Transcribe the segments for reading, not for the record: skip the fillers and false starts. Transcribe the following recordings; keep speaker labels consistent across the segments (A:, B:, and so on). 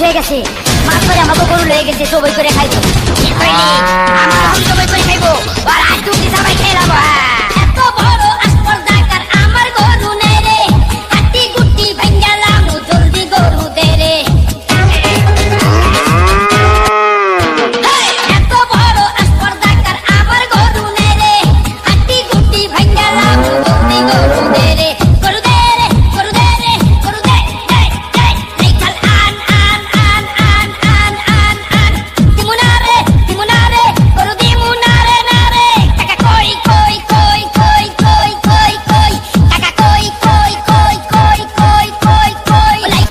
A: হয়ে গেছে, মাছ ধরে আমাকে গরু লয়ে গেছে, সবাই করে খাইবো। আমার সবাই করে খাইবো, আর আজ তুমি সবাই খেলাবো। এত বড় আসপর্দাকার আমার গরু নেই রে, হাতি গুটি ভাঙ্গালাম জলদি গরু দে রে। এত বড় আসপর্দাকার আমার গরু নেই রে, হাতি গুটি ভাঙ্গালাম জলদি গরু দে রে। গরু দে রে, গরু দে রে, গরু দে দে দে। এই খাল আন আন আন আন আন আন আন। দিমুনারে দিমুনারে, গরু দিমুনারে না রে। টাকা কই কই কই কই কই কই কই, টাকা কই কই কই কই কই কই কই।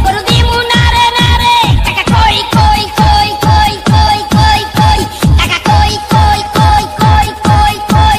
A: গরু দিমুনারে না রে, টাকা কই কই কই কই কই কই কই, টাকা কই কই কই কই কই কই।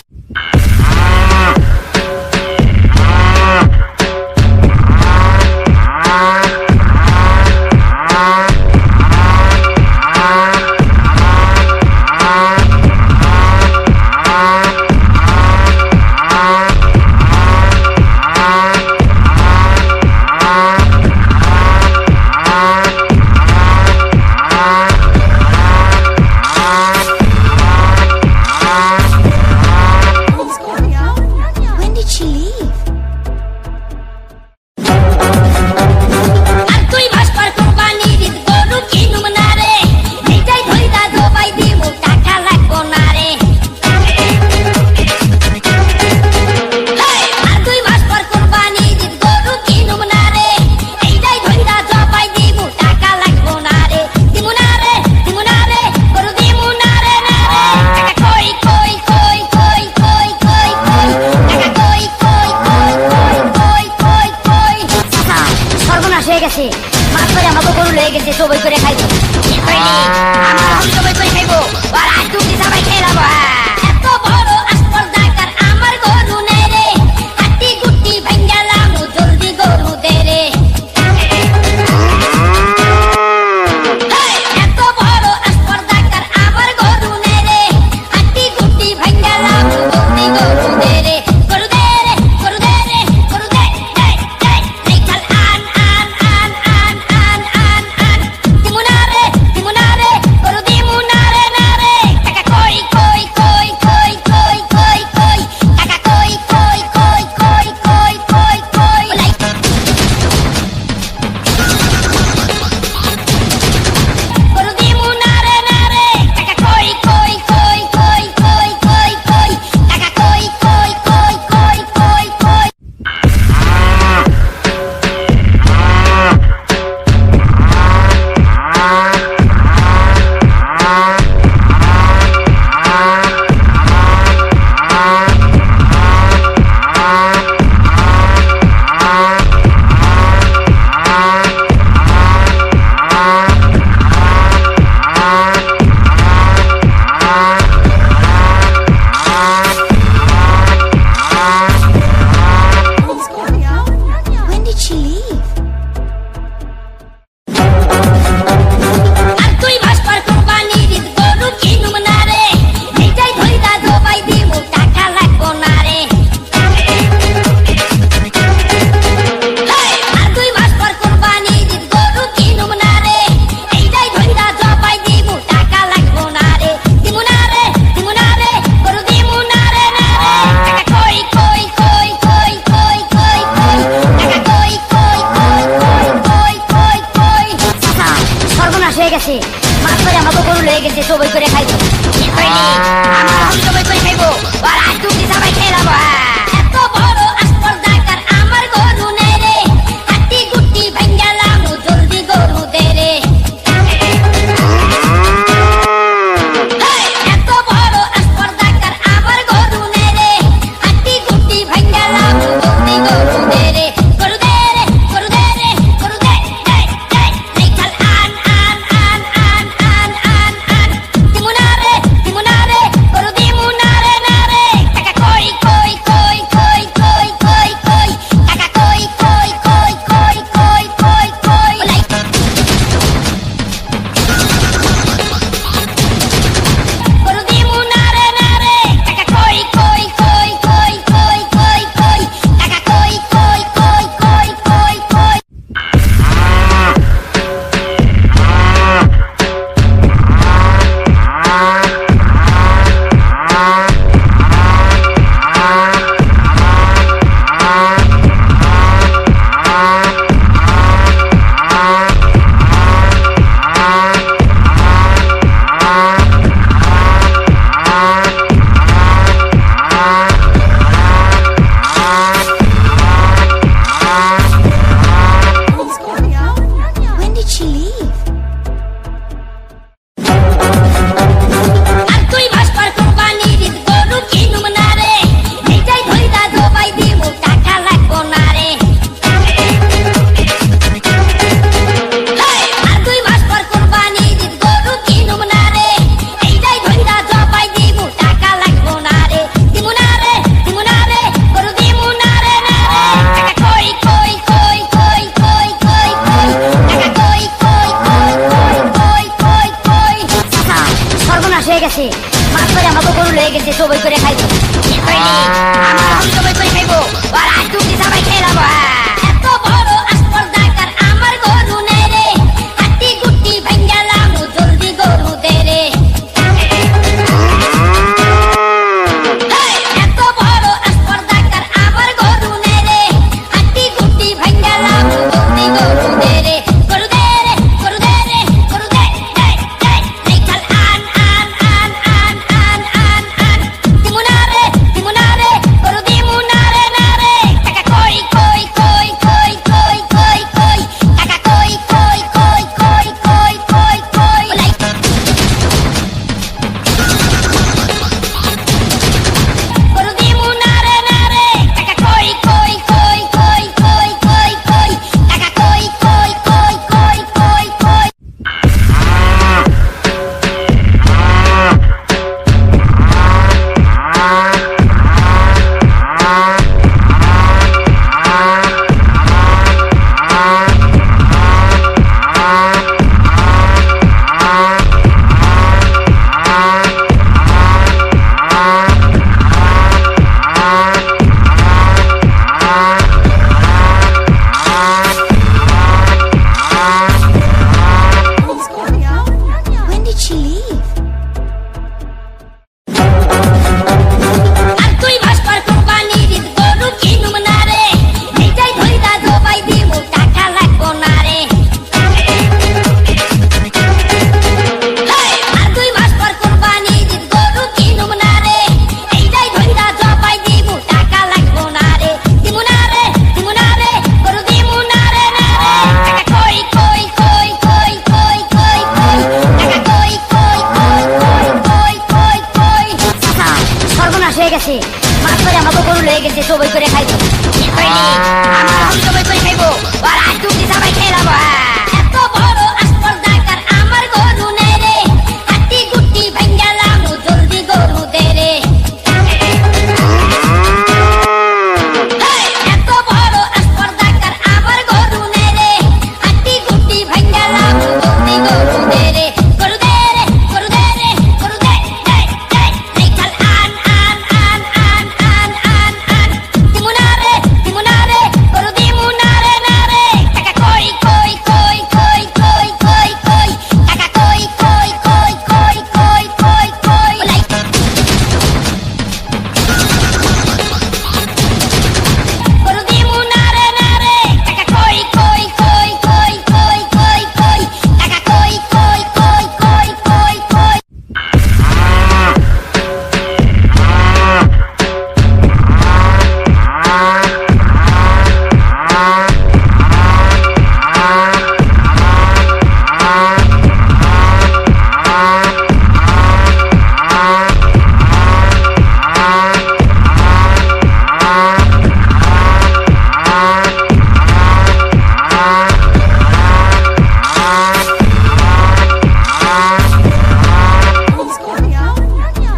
B: When did she leave?
A: আর তুই ভাস্কর কোম্পানির গরু কিনুম না রে, এইটাই ধইরা জবাই দিমু, টাকা লাগবো না রে। আর তুই ভাস্কর কোম্পানির গরু কিনুম না রে, এইটাই ধইরা জবাই দিমু, টাকা লাগবো না রে। দিমু না রে, দিমু না রে, গরু দিমু না রে না রে। টাকা কই কই কই কই কই কই কই, টাকা কই কই কই কই কই কই কই। সর্বনাশ হয়ে গেছে, মাছ ধরে আমাকে গরু লয়ে গেছে, সবাই করে খাইবো। আমার সবাই করে খাইবো, আর আজ তুমি সবাই খেলাবো। এত বড় আসপর্দাকার আমার গরু নেই রে, হাতি গুটি ভাঙ্গালাম জলদি গরু দে রে। এত বড় আসপর্দাকার আমার গরু নেই রে, হাতি গুটি ভাঙ্গালাম জলদি গরু দে রে। গরু দে রে, গরু দে রে, গরু দে দে দে। এই খাল আন আন আন আন আন আন আন। দিমুনারে করে খাইবো ঠিক হয়নি আমার আমি সবাই করে খাইবো আর আজ তুমি সবাই খেলাবো এত বড় আসপর্দাকার আমার গরু নেই রে হাতি গুটি ভাঙ্গালাম জলদি গরু দে রে এত বড় আসপর্দাকার আমার গরু নেই রে হাতি গুটি ভাঙ্গালাম জলদি গরু দে রে গরু দে রে গরু দে রে গরু দে দে দে লেখাল আন দিমুনারে গরু দিমুনারে নারে টাকা কই কই কই কই কই কই কই টাকা কই কই কই কই কই কই কই লাই গরু দিমুনারে নারে টাকা কই কই কই কই কই কই কই টাকা কই কই কই কই কই কই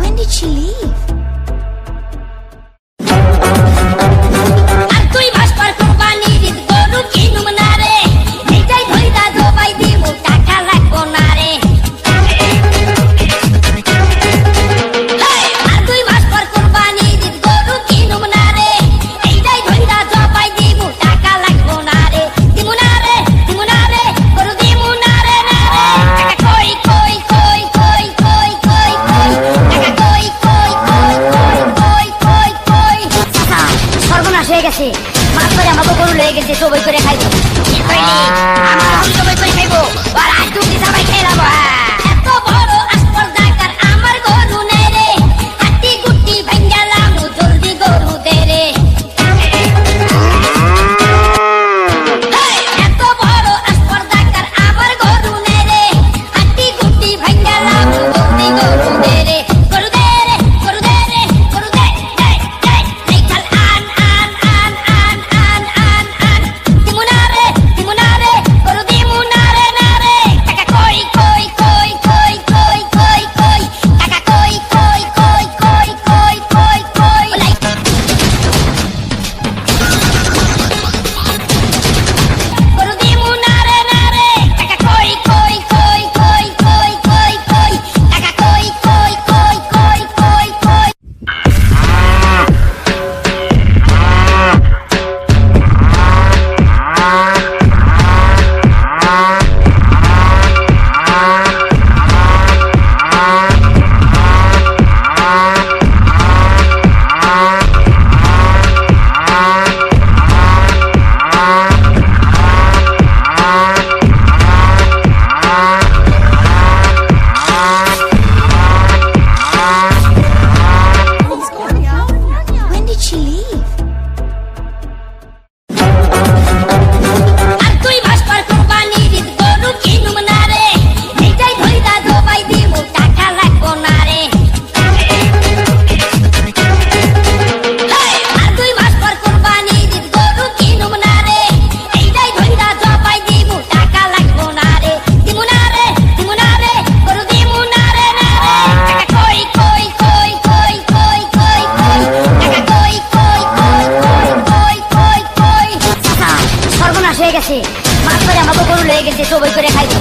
B: When did she leave?
A: আর তুই ভাস্কর কোম্পানি রিত গরু কিনুম না রে এইটাই ধইরা জবাই দিমু টাকা লাগবো না রে আর তুই ভাস্কর কোম্পানি রিত গরু কিনুম না রে এইটাই ধইরা জবাই দিমু টাকা লাগবো না রে দিমু না রে গরু দিমু না রে টাকা কই কই কই কই কই কই কই টাকা কই কই কই কই কই কই কই সর্বনাশ হয়ে গেছে মাছ ধরে আমাকে গরু লেগে গেছে সবাই করে খাইবো ঠিক হয়নি আমার আমি সবাই করে খাইবো আর আজ তুমি সবাই খেলাবো এত বড় আসপর্দাকার আমার গরু নেই রে হাতি গুটি ভাঙ্গালাম জলদি গরু দে রে এত বড় আসপর্দাকার আমার গরু নেই রে হাতি গুটি ভাঙ্গালাম জলদি গরু দে রে গরু দে রে গরু দে রে গরু দে দে দে লেখাল আন দিমুনারে গরু দিমুনারে নারে টাকা কই কই কই কই কই কই কই টাকা কই কই কই কই কই কই কই লাই গরু দিমুনারে নারে টাকা কই কই কই কই কই কই কই টাকা কই কই কই কই কই কই
B: When did she leave?
A: আর তুই ভাস্কর কোম্পানি রিত গরু কিনুম না রে এইটাই ধইরা জবাই দিমু টাকা লাগবো না রে আর তুই ভাস্কর কোম্পানি রিত গরু কিনুম না রে এইটাই ধইরা জবাই দিমু টাকা লাগবো না রে দিমু না রে গরু দিমু না রে টাকা কই কই কই কই কই কই কই টাকা কই কই কই কই কই কই কই সর্বনাশ হয়ে গেছে মাছ ধরে আমাকে গরু লেগে গেছে সবাই করে খাইবো